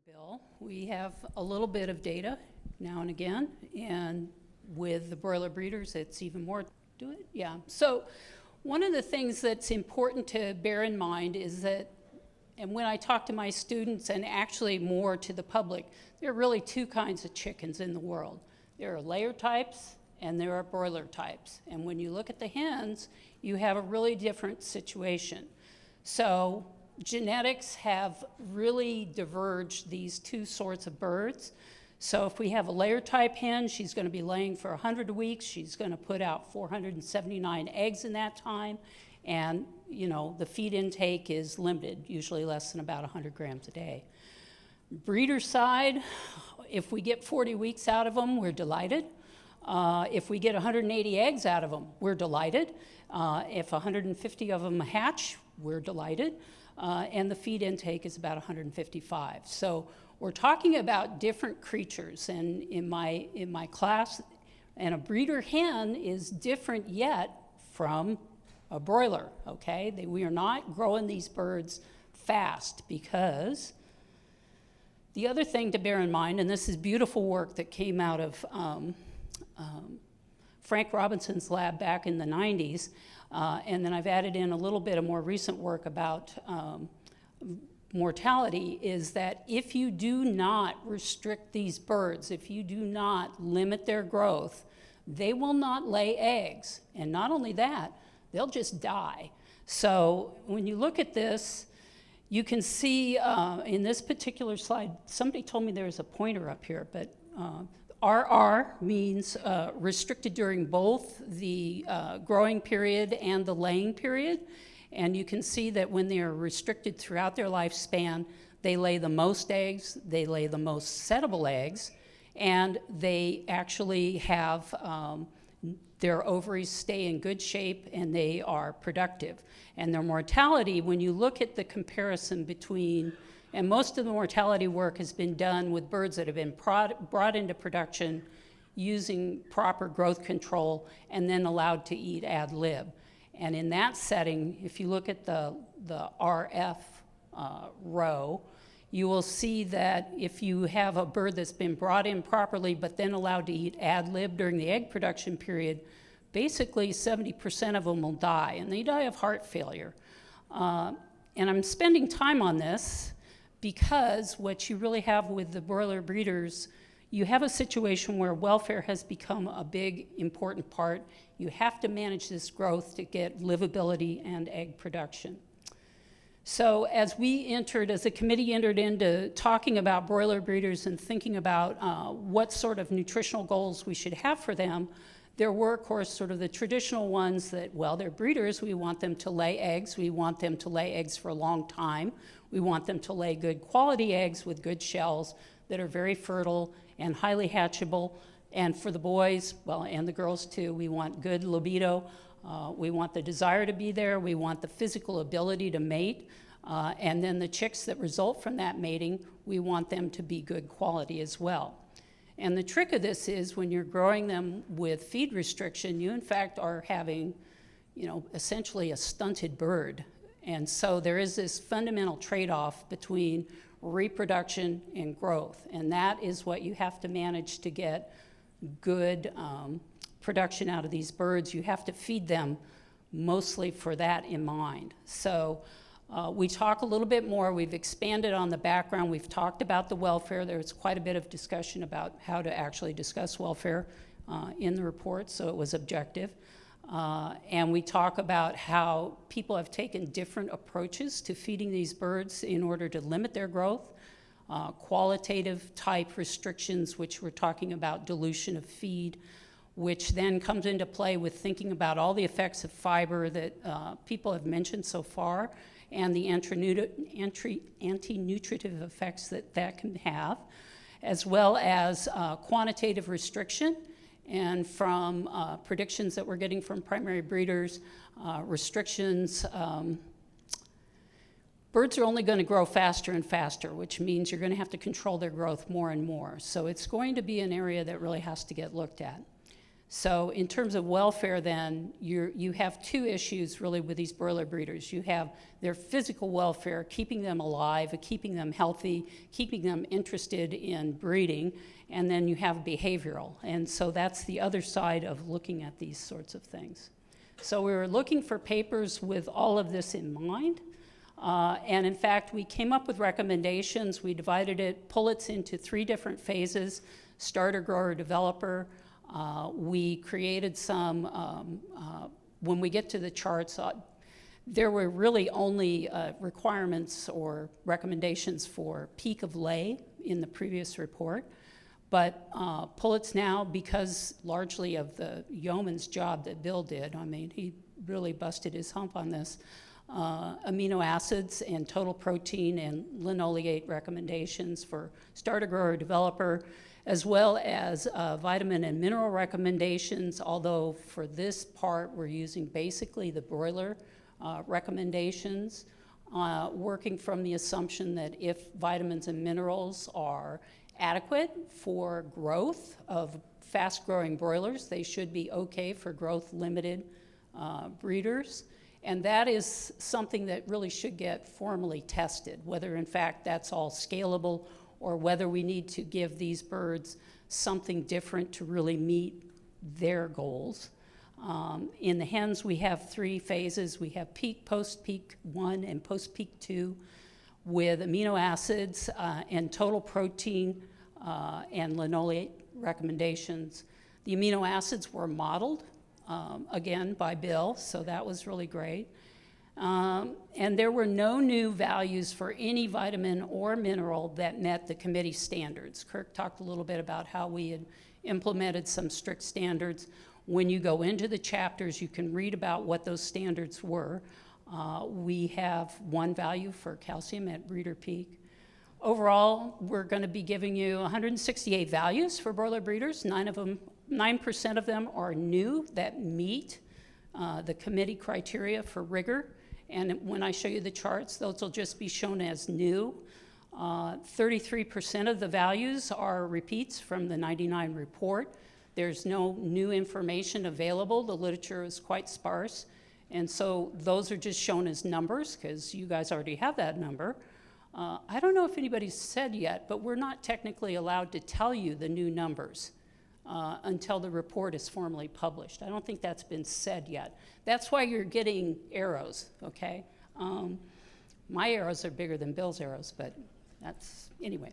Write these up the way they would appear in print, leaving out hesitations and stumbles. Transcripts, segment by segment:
Bill, we have a little bit of data now and again, and with the broiler breeders, it's even more. Do it? Yeah. So one of the things that's important to bear in mind is that, and when I talk to my students and actually more to the public, there are really two kinds of chickens in the world. There are layer types and there are broiler types. And when you look at the hens, you have a really different situation. So genetics have really diverged these two sorts of birds. So if we have a layer type hen, she's going to be laying for 100 weeks. She's going to put out 479 eggs in that time. And, you know, the feed intake is limited, usually less than about 100 grams a day. Breeder side, if we get 40 weeks out of them, we're delighted. If we get 180 eggs out of them, we're delighted. If 150 of them hatch, we're delighted. And the feed intake is about 155. So we're talking about different creatures. And in my class, and a breeder hen is different yet from a broiler, okay? We are not growing these birds fast because the other thing to bear in mind, and this is beautiful work that came out of Frank Robinson's lab back in the 90s, and then I've added in a little bit of more recent work about mortality, is that if you do not restrict these birds, if you do not limit their growth, they will not lay eggs. And not only that, they'll just die. So when you look at this, you can see in this particular slide, somebody told me there's a pointer up here, but RR means restricted during both the growing period and the laying period. And you can see that when they are restricted throughout their lifespan, they lay the most eggs, they lay the most settable eggs, and they actually have their ovaries stay in good shape and they are productive. And their mortality, when you look at the comparison between, and most of the mortality work has been done with birds that have been brought into production using proper growth control and then allowed to eat ad lib. And in that setting, if you look at the RF row, you will see that if you have a bird that's been brought in properly but then allowed to eat ad lib during the egg production period, basically 70% of them will die, and they die of heart failure. And I'm spending time on this because what you really have with the broiler breeders, you have a situation where welfare has become a big, important part. You have to manage this growth to get livability and egg production. So as a committee entered into talking about broiler breeders and thinking about what sort of nutritional goals we should have for them, there were, of course, sort of the traditional ones that, well, they're breeders. We want them to lay eggs. We want them to lay eggs for a long time. We want them to lay good quality eggs with good shells that are very fertile and highly hatchable. And for the boys, well, and the girls too, we want good libido. We want the desire to be there. We want the physical ability to mate. And then the chicks that result from that mating, we want them to be good quality as well. And the trick of this is when you're growing them with feed restriction, you in fact are having, you know, essentially a stunted bird. And so there is this fundamental trade-off between reproduction and growth. And that is what you have to manage to get good production out of these birds. You have to feed them mostly for that in mind. So we talk a little bit more. We've expanded on the background. We've talked about the welfare. There's quite a bit of discussion about how to actually discuss welfare in the report, so it was objective. And we talk about how people have taken different approaches to feeding these birds in order to limit their growth. Qualitative type restrictions, which we're talking about dilution of feed, which then comes into play with thinking about all the effects of fiber that people have mentioned so far, and the anti-nutritive effects that can have, as well as quantitative restriction. And from predictions that we're getting from primary breeders, restrictions, birds are only going to grow faster and faster, which means you're going to have to control their growth more and more. So it's going to be an area that really has to get looked at. So in terms of welfare then, you have two issues really with these broiler breeders. You have their physical welfare, keeping them alive, keeping them healthy, keeping them interested in breeding, and then you have behavioral. And so that's the other side of looking at these sorts of things. So we were looking for papers with all of this in mind. And in fact, we came up with recommendations. We divided pullets into 3 different phases: starter, grower, developer. We created some, when we get to the charts, there were really only requirements or recommendations for peak of lay in the previous report. But pullets now, because largely of the yeoman's job that Bill did, I mean, he really busted his hump on this, amino acids and total protein and linoleate recommendations for starter, grower, developer, as well as vitamin and mineral recommendations, although for this part we're using basically the broiler recommendations, working from the assumption that if vitamins and minerals are adequate for growth of fast-growing broilers, they should be okay for growth-limited breeders. And that is something that really should get formally tested, whether in fact that's all scalable or whether we need to give these birds something different to really meet their goals. In the hens, we have 3 phases. We have peak, post-peak 1, and post-peak 2 with amino acids and total protein and linoleate recommendations. The amino acids were modeled, again, by Bill, so that was really great. And there were no new values for any vitamin or mineral that met the committee standards. Kirk talked a little bit about how we had implemented some strict standards. When you go into the chapters, you can read about what those standards were. We have 1 value for calcium at breeder peak. Overall, we're going to be giving you 168 values for broiler breeders. 9% of them are new that meet the committee criteria for rigor. And when I show you the charts, those will just be shown as new. 33% of the values are repeats from the 99 report. There's no new information available. The literature is quite sparse. And so those are just shown as numbers because you guys already have that number. I don't know if anybody's said yet, but we're not technically allowed to tell you the new numbers until the report is formally published. I don't think that's been said yet. That's why you're getting arrows, okay? My arrows are bigger than Bill's arrows, but that's, anyway.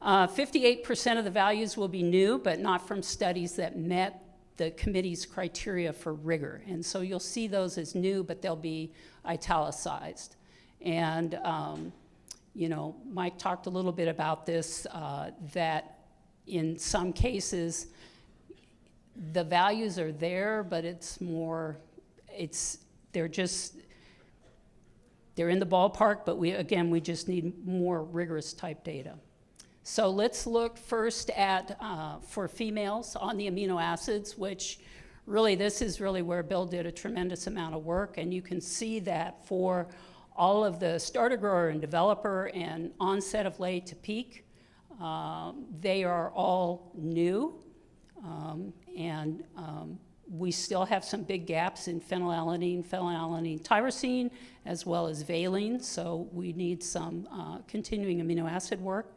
58% of the values will be new, but not from studies that met the committee's criteria for rigor. And so you'll see those as new, but they'll be italicized. And, you know, Mike talked a little bit about this, that in some cases, the values are there, but it's more, they're in the ballpark, but we just need more rigorous type data. So let's look first at, for females on the amino acids, which really, this is really where Bill did a tremendous amount of work. And you can see that for all of the starter, grower, and developer and onset of lay to peak, they are all new. We still have some big gaps in phenylalanine, tyrosine, as well as valine, so we need some continuing amino acid work.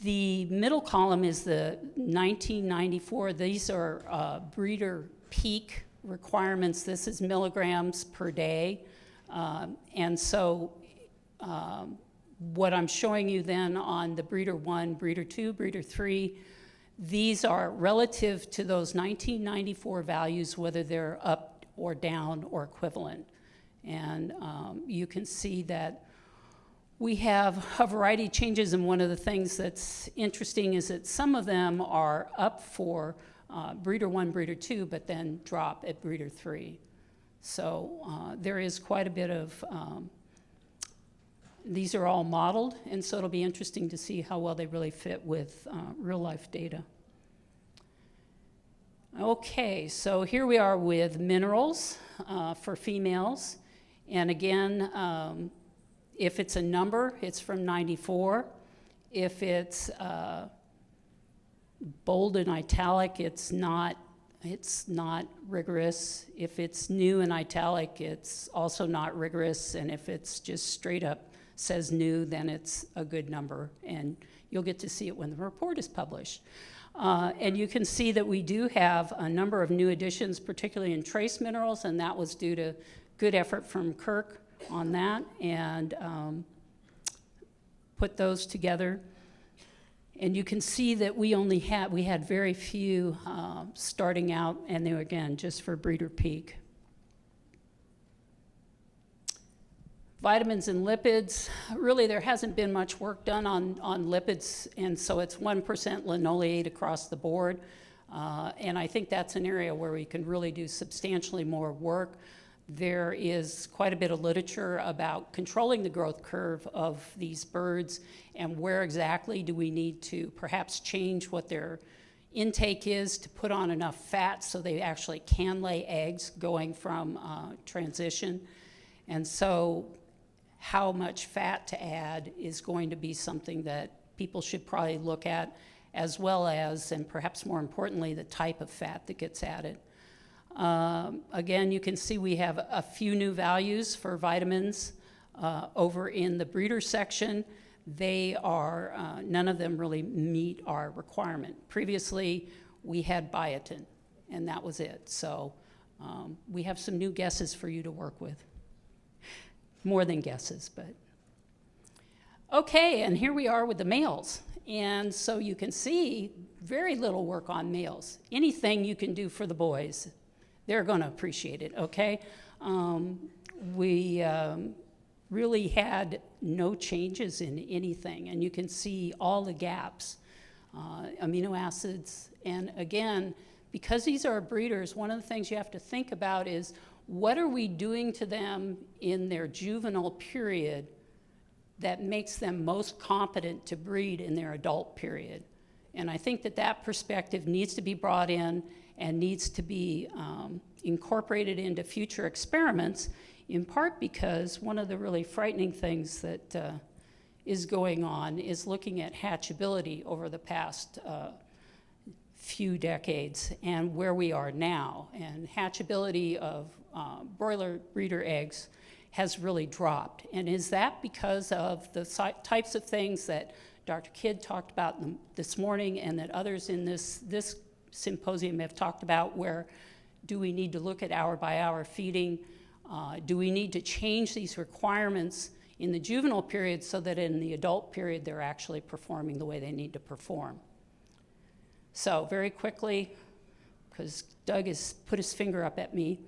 The middle column is the 1994. These are breeder peak requirements. This is milligrams per day. And so what I'm showing you then on the breeder 1, breeder 2, breeder 3, these are relative to those 1994 values, whether they're up or down or equivalent. And you can see that we have a variety of changes, and one of the things that's interesting is that some of them are up for breeder 1, breeder 2, but then drop at breeder 3. So there is quite a bit of, these are all modeled, and so it'll be interesting to see how well they really fit with real-life data. Okay, so here we are with minerals for females. And again, if it's a number, it's from 94. If it's bold and italic, it's not It's not rigorous. If it's new and italic, it's also not rigorous. And if it's just straight up says new, then it's a good number. And you'll get to see it when the report is published. And you can see that we do have a number of new additions, particularly in trace minerals, and that was due to good effort from Kirk on that, and put those together. And you can see that we had very few starting out, and they were, again, just for breeder peak. Vitamins and lipids, really there hasn't been much work done on lipids, and so it's 1% linoleate across the board. And I think that's an area where we can really do substantially more work. There is quite a bit of literature about controlling the growth curve of these birds and where exactly do we need to perhaps change what their intake is to put on enough fat so they actually can lay eggs going from transition. And so how much fat to add is going to be something that people should probably look at, as well as, and perhaps more importantly, the type of fat that gets added. Again, you can see we have a few new values for vitamins over in the breeder section. They are, none of them really meet our requirement. Previously, we had biotin, and that was it. So we have some new guesses for you to work with. More than guesses, but. Okay, and here we are with the males. And so you can see very little work on males. Anything you can do for the boys, they're gonna appreciate it, okay? We really had no changes in anything, and you can see all the gaps, amino acids, and again, because these are breeders, one of the things you have to think about is what are we doing to them in their juvenile period that makes them most competent to breed in their adult period? And I think that that perspective needs to be brought in and needs to be incorporated into future experiments, in part because one of the really frightening things that is going on is looking at hatchability over the past few decades and where we are now. And hatchability of broiler breeder eggs has really dropped. And is that because of the types of things that Dr. Kidd talked about this morning and that others in this symposium have talked about, where do we need to look at hour by hour feeding? Do we need to change these requirements in the juvenile period so that in the adult period they're actually performing the way they need to perform? So very quickly, because Doug has put his finger up at me,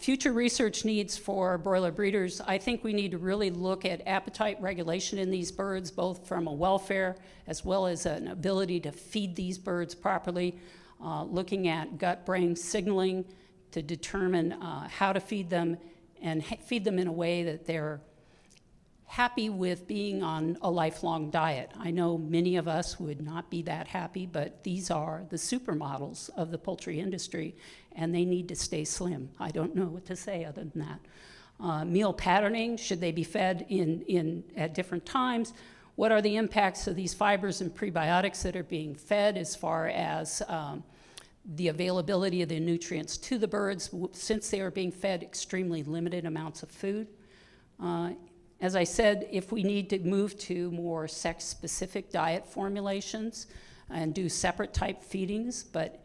future research needs for broiler breeders. I think we need to really look at appetite regulation in these birds, both from a welfare as well as an ability to feed these birds properly, looking at gut-brain signaling to determine how to feed them and feed them in a way that they're happy with being on a lifelong diet. I know many of us would not be that happy, but these are the supermodels of the poultry industry, and they need to stay slim. I don't know what to say other than that. Meal patterning, should they be fed at different times? What are the impacts of these fibers and prebiotics that are being fed as far as the availability of the nutrients to the birds, since they are being fed extremely limited amounts of food? As I said, if we need to move to more sex-specific diet formulations and do separate type feedings, but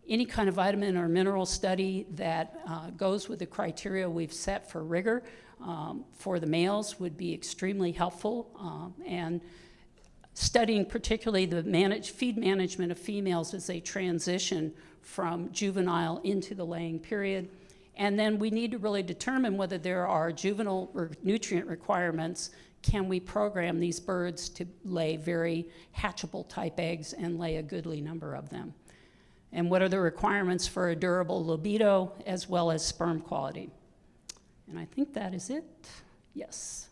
any kind of vitamin or mineral study that goes with the criteria we've set for rigor for the males would be extremely helpful, and studying particularly the feed management of females as they transition from juvenile into the laying period. And then we need to really determine whether there are juvenile or nutrient requirements. Can we program these birds to lay very hatchable type eggs and lay a goodly number of them? And what are the requirements for a durable libido as well as sperm quality? And I think that is it. Yes.